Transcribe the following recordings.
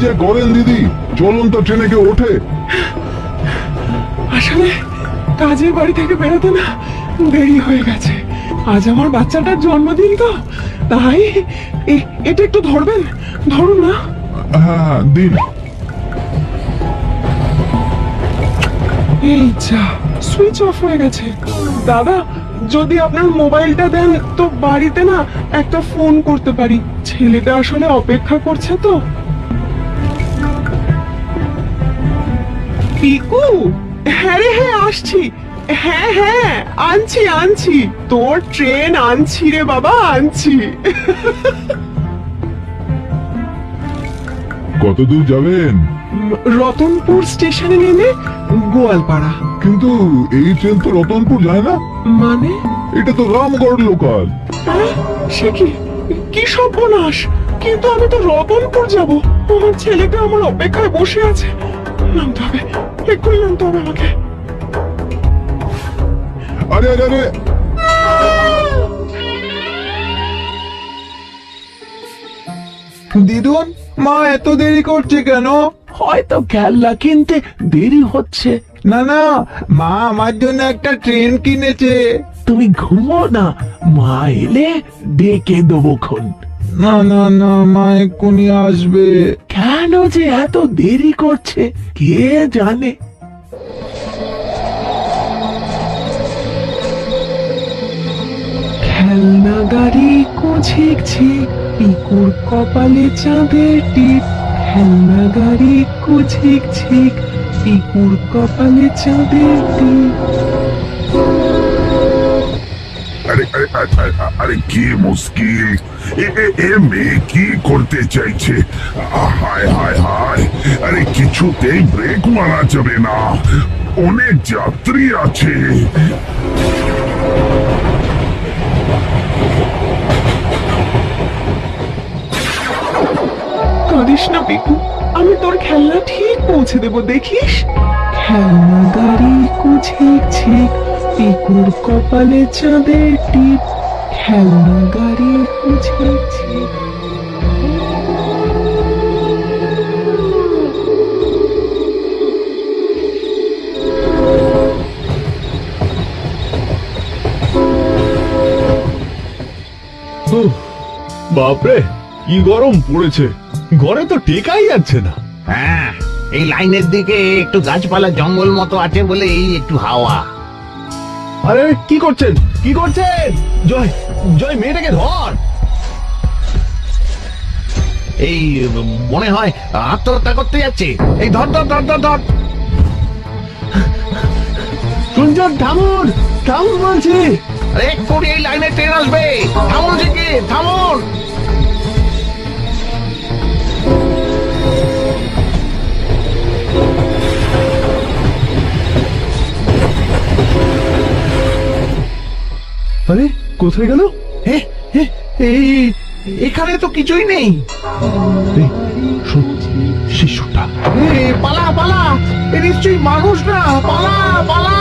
যে করেন দিদি, চলন্ত ট্রেনে কেউ ওঠে? আসলে কাজের বাড়ি থেকে বেরোতে না দেরি হয়ে গেছে। আজ আমার বাচ্চাটার জন্মদিন তো, তাই এটা একটু ধরবেন, ধরুন না। হ্যাঁ দিন। এই যা, সুইচ অফ হয়ে গেছে। দাদা, যদি আপনার মোবাইলটা দেন তো বাড়িতে না একটা ফোন করতে পারি। ছেলেটা আসলে অপেক্ষা করছে তো। পিকু, হ্যাঁ রে হ্যাঁ আসছি। হ্যাঁ হ্যাঁ আনছি আনছি, তোর ট্রেন আনছি রে বাবা, আনছি। কত দূর যাবেন? রতনপুর স্টেশনে নেমে গোয়ালপাড়া। কিন্তু এই ট্রেন তো রতনপুর যায় না। মানে? এটা তো রামগড় লোকাল। হ্যাঁ? সে কি, কি সর্বনাশ! কিন্তু আমি তো রতনপুর যাব। আমার ছেলেটা আমার অপেক্ষায় বসে আছে। নামতে হবে, এক্ষুনি নামতে হবে আমাকে। আরে আরে আরে, দিদুন, মা এত দেরি করছে কেন? হয়তো খেলনা কিনতে দেরি হচ্ছে। না না, মা আমার জন্য একটা ট্রেন কিনেছে। তুমি ঘুমো না, মা এলে ডেকে দেবো খন। না না না, মা এক্ষুনি আসবে। কেন যে এত দেরি করছে কে জানে। খেলনা গাড়ি কুঝিকছি, পিকুর কপালে চাঁদের টিপ। খেলনা গাড়ি কুঝিকছি, পিকুর কপালে চাঁদের টিপ। আরে আরে আরে, আরে কি মুশকিল! এ মেয়ে কি করতে চাইছে? হায় হায় হায়! আরে কিছুতেই ব্রেক মারা যাবে না, অনেক যাত্রী আছে। কাঁদিস না পিকু, আমি তোর খেলনা ঠিক পৌঁছে দেব, দেখিস। খেলনা গাড়ি কুঝিকছি, পিকুর কপালে চাঁদের টিপ। খেলনা গাড়ি কুঝিকছি। বাপরে, কি গরম পড়েছে, ঘরে তো টেকাই যাচ্ছে না। হ্যাঁ, এই লাইনের দিকে একটু গাছপালা জঙ্গল মতো আছে বলে এই একটু হাওয়া। আরে কি করছেন, কি করছেন? জয়, জয় মেয়েটাকে ধর। এই মনে হয় আত্মহত্যা করতে যাচ্ছে। এই ধর ধর ধর ধর ধর। শুনছেন? থামুন, থামুন বলছি। আরে এক্ষুনি এই লাইনে ট্রেন আসবে, থামুন থেকে থামুন। আরে কোথায় গেল? এই এখানে তো কিছুই নেই। এই, শোন, শিশুটা। পালা পালা, এ নিশ্চয়ই মানুষ না, পালা পালা।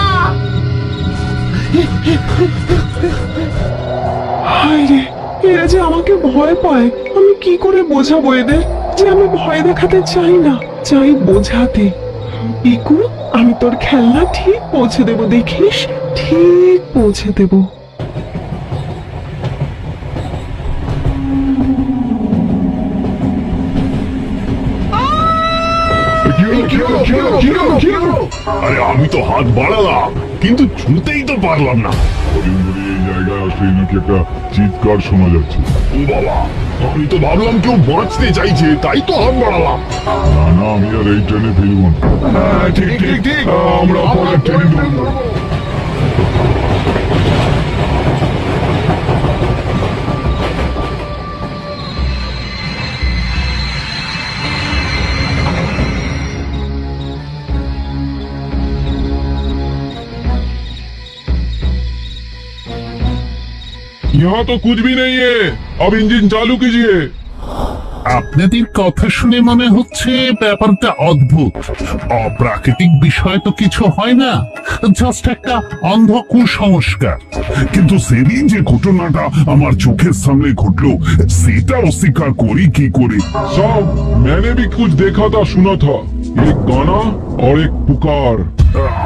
হায় রে, এরা যে আমাকে ভয় পায়। আমি কি করে বোঝাবো এদের যে আমি ভয় দেখাতে চাই না, চাই বোঝাতে। পিকু, আমি তোর খেলনা ঠিক পৌঁছে দেব, দেখিস, ঠিক পৌঁছে দেব। আরে আমি তো হাত বাড়ালাম, কিন্তু ছুঁতেই তো পারলাম না। এই জায়গায় আসলে নাকি একটা চিৎকার শোনা যাচ্ছে। ও বাবা, আমি তো ভাবলাম কেউ বাঁচতে চাইছে, তাই তো হাত বাড়ালাম। না না, আমি আর এই ট্রেনে ফিরবো না। ঠিক ঠিক ঠিক, আমরা পরের ট্রেনে ঢুকবো। यहाँ तो कुछ भी नहीं है, अब इंजन चालू कीजिए। আপনাদের কথা শুনে মনে হচ্ছে ব্যাপারটা অদ্ভুত। অপ্রাকৃতিক বিষয় তো কিছু হয় না, জাস্ট একটা অন্ধ কুসংস্কার। কিন্তু সেদিন যে ঘটনাটা আমার চোখের সামনে ঘটলো সেটা অস্বীকার করি কি করে? साहब मैंने भी कुछ देखा था सुना था, एक गाना और एक पुकार।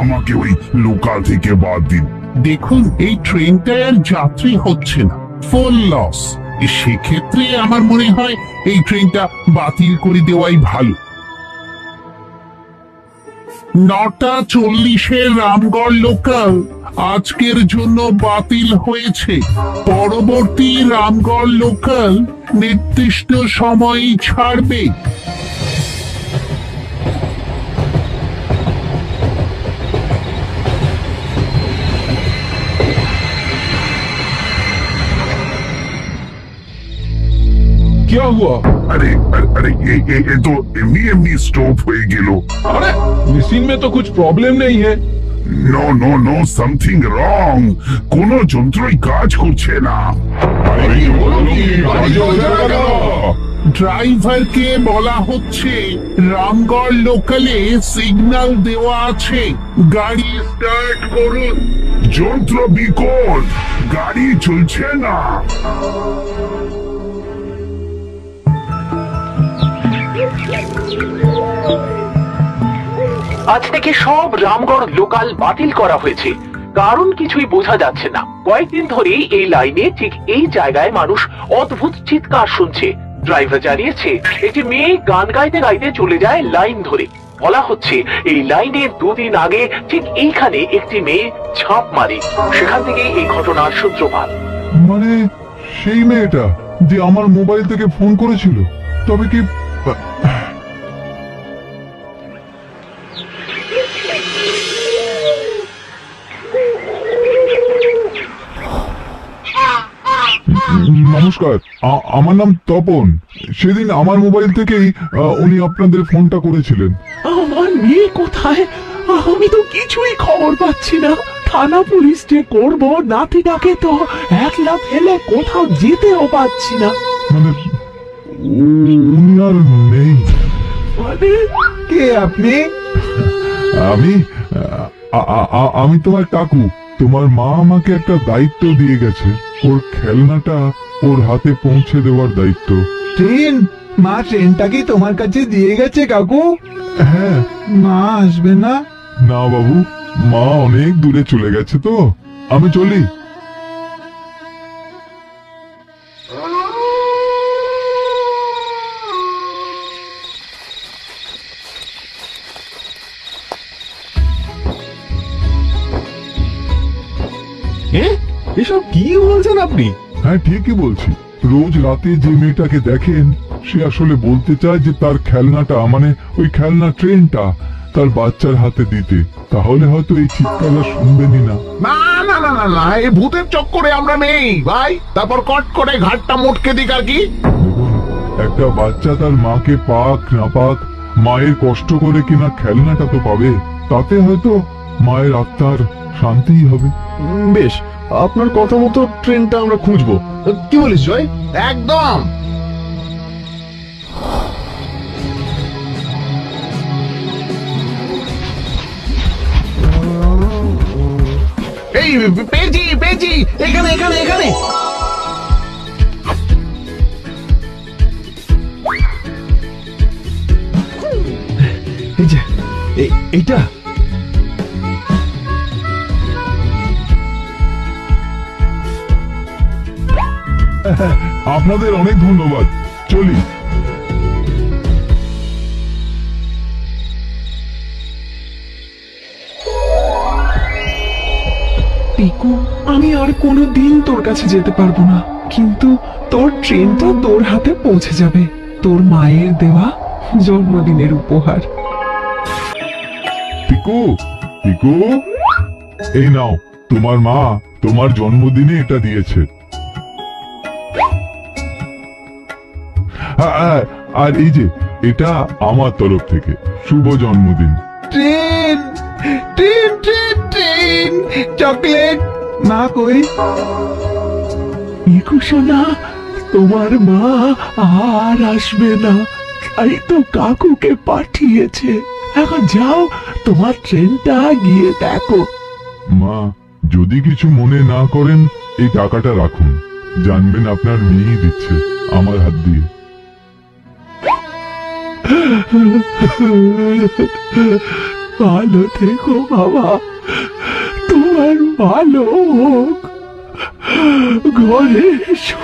আমাকে ওই লোকাল থেকে বাদ দিন। দেখুন, এই ট্রেনটায় আর যাত্রী হচ্ছে না, ফুল লস। সেক্ষেত্রে আমার মনে হয় এই ট্রেনটা বাতিল করে দেওয়াই ভালো। 9:40 রামগড় লোকাল আজকের জন্য বাতিল হয়েছে। পরবর্তী রামগড় লোকাল নির্দিষ্ট সময়ই ছাড়বে। क्या हुआ? আরে আরে এ তো এমনি স্টপ হয়ে গেল। अरे मशीन में तो कुछ प्रॉब्लम नहीं है। No no no, something wrong. কোন যন্ত্রই কাজ করছে না। ড্রাইভারকে বলা হচ্ছে রামগড় লোকালে সিগন্যাল দেওয়া আছে, গাড়ি স্টার্ট করুন। যন্ত্র বিকল, গাড়ি চলছে না। আজ থেকে সব রামগড় লোকাল বাতিল করা হয়েছে। কারণ কিছুই বোঝা যাচ্ছে না। কয়েকদিন ধরেই এই লাইনে ঠিক এই জায়গায় মানুষ অদ্ভুত চিৎকার শুনছে। ড্রাইভার জানিয়েছে একটি মেয়ে গান গাইতে গাইতে চলে যায় লাইন ধরে। বলা হচ্ছে এই লাইনে 2 দিন আগে ঠিক এইখানে একটি মেয়ে ঝাঁপ মারে। সেখান থেকে এই ঘটনার সূত্রপাত। মানে সেই মেয়েটা যে আমার মোবাইল থেকে ফোন করেছিল, তবে কি নমস্কার, আমার নাম তপন। সেদিন আমার মোবাইল থেকেই উনি আপনাদের ফোনটা করেছিলেন। আমার মেয়ে কোথায়? আমি তো কিছুই খবর পাচ্ছি না। থানা পুলিশকে করব, নাতিটাকে তো একলা ফেলে কোথাও যেতেও পাচ্ছি না। মানে উনি আর নেই। মানে কে আপনি? আমি আমি তোমার কাকু। তোমার মা আমাকে একটা দায়িত্ব দিয়ে গেছে, ওর খেলনাটা ওর হাতে পৌঁছে দেওয়ার দায়িত্ব। ট্রেন? মা ট্রেনটা কি তোমার কাছে দিয়ে গেছে কাকু? হ্যাঁ। মা আসবে না? না বাবু, মা অনেক দূরে চলে গেছে তো। আমি চলি। এসব কি বলছেন আপনি? হ্যাঁ ঠিকই বলছি। রোজ রাতে যে মেয়েটাকে দেখেন সে আসলে বলতে চায় যে তার খেলনাটা, মানে ওই খেলনা ট্রেনটা তার বাচ্চার হাতে দিতে। তাহলে হয়তো এই চিৎকারটা শুনবেনই না। না না না না না, এই ভূতের চক্করে আমরা নেই ভাই। তারপর কট করে ঘাটটা মোটকে দিক আর কি। দেখুন, একটা বাচ্চা তার মাকে পাক না পাক মায়ের কষ্ট করে কিনা খেলনাটা তো পাবে। তাতে হয়তো মায়ের আত্মার শান্তিই হবে। বেশ, আপনার কথা মতো ট্রেনটা আমরা খুঁজবো। কি বলিস জয়? একদম। এই পেয়েছি পেয়েছি, এখানে এখানে এখানে। এই যে এইটা। আপনাদের অনেক ধন্যবাদ। চলি। পিকু, আমি আর কোনোদিন তোর কাছে যেতে পারবো না, কিন্তু তোর ট্রেন তো তোর হাতে পৌঁছে যাবে, তোর মায়ের দেওয়া জন্মদিনের উপহার। পিকু, পিকু, এই নাও, তোমার মা তোমার জন্মদিনে এটা দিয়েছে। আর এই যে এটা আমার তরফ থেকে শুভ জন্মদিন। Train train train train, chocolate. মা কই? পিকু সোনা, তোমার মা আর আসবে না, তাই তো কাকুকে পাঠিয়েছে। এখন যাও, তোমার ট্রেনটা গিয়ে দেখো। মা, যদি কিছু মনে না করেন এই টাকাটা রাখুন। জানবেন আপনার মেয়েই দিচ্ছে আমার হাত দিয়ে। ভালো থেকো বাবা, তোমার ভালো হোক, ঘরে এসো।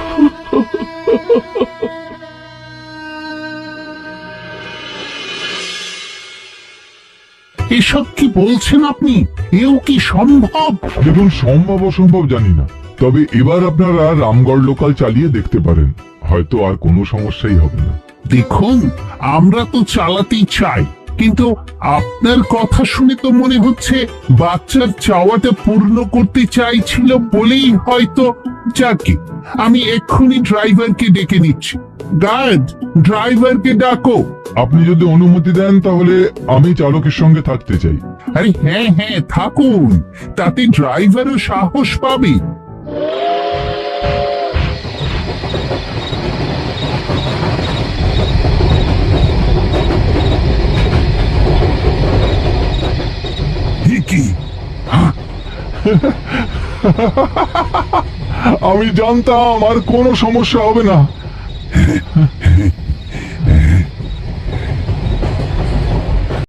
এসব কি বলছেন আপনি? এও কি সম্ভব? দেখুন, সম্ভব অসম্ভব জানি না, তবে এবার আপনারা রামগড় লোকাল চালিয়ে দেখতে পারেন, হয়তো আর কোনো সমস্যাই হবে না। দেখুন, আমরা তো চালাতেই চাই, কিন্তু আপনার কথা শুনে তো মনে হচ্ছে বাচ্চার চাওয়াটা পূর্ণ করতে চাইছিল বলেই হয়তো। যাকে, আমি এক্ষুনি ড্রাইভারকে ডেকে নিচ্ছি। গার্ড, ড্রাইভারকে ডাকো। আপনি যদি অনুমতি দেন তাহলে আমি চালকের সঙ্গে থাকতে চাই। আরে হ্যাঁ হ্যাঁ, থাকুন, তাতে ড্রাইভারও সাহস পাবে। কি? আমি জানতাম আর কোনো সমস্যা হবে না।